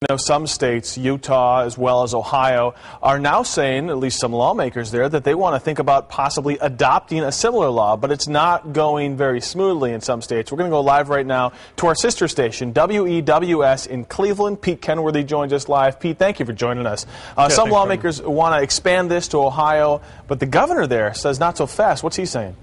You know, some states, Utah as well as Ohio, are now saying, at least some lawmakers there, that they want to think about possibly adopting a similar law, but it's not going very smoothly in some states. We're going to go live right now to our sister station, WEWS in Cleveland. Pete Kenworthy joins us live. Pete, thank you for joining us. Some lawmakers want to expand this to Ohio, but the governor there says not so fast. What's he saying?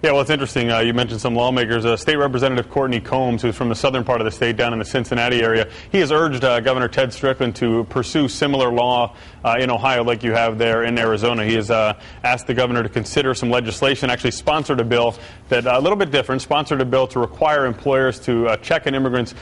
Yeah, well, it's interesting. You mentioned some lawmakers. State Representative Courtney Combs, who's from the southern part of the state down in the Cincinnati area, he has urged Governor Ted Strickland to pursue similar law in Ohio like you have there in Arizona. He has asked the governor to consider some legislation, actually sponsored a bill that a little bit different, sponsored a bill to require employers to check an immigrant's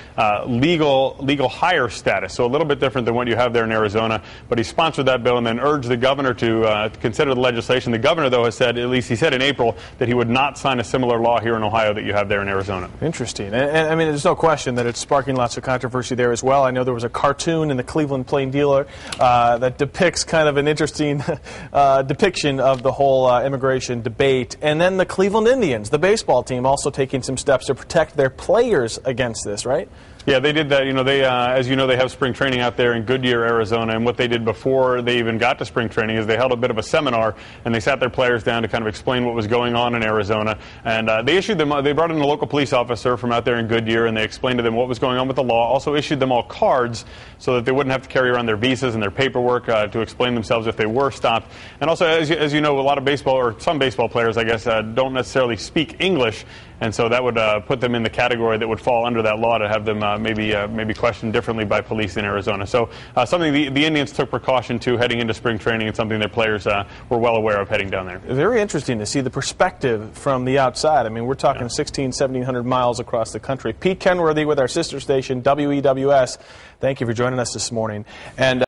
legal hire status. So a little bit different than what you have there in Arizona. But he sponsored that bill and then urged the governor to consider the legislation. The governor, though, has said, at least he said in April, that he would not sign a similar law here in Ohio that you have there in Arizona. Interesting. And I mean, there's no question that it's sparking lots of controversy there as well. I know there was a cartoon in the Cleveland Plain Dealer that depicts kind of an interesting depiction of the whole immigration debate. And then the Cleveland Indians, the baseball team, also taking some steps to protect their players against this, right? Yeah, they did that. You know, as you know, they have spring training out there in Goodyear, Arizona. And what they did before they even got to spring training is they held a bit of a seminar and they sat their players down to kind of explain what was going on in Arizona. And they issued them. They brought in a local police officer from out there in Goodyear, and they explained to them what was going on with the law. Also issued them all cards so that they wouldn't have to carry around their visas and their paperwork to explain themselves if they were stopped. And also, as you know, a lot of baseball, or some baseball players, I guess, don't necessarily speak English. And so that would put them in the category that would fall under that law to have them maybe questioned differently by police in Arizona. So something the Indians took precaution to heading into spring training, and something their players were well aware of heading down there. Very interesting to see the perspective from the outside. I mean, we're talking 1,700 miles across the country. Pete Kenworthy with our sister station, WEWS. Thank you for joining us this morning. And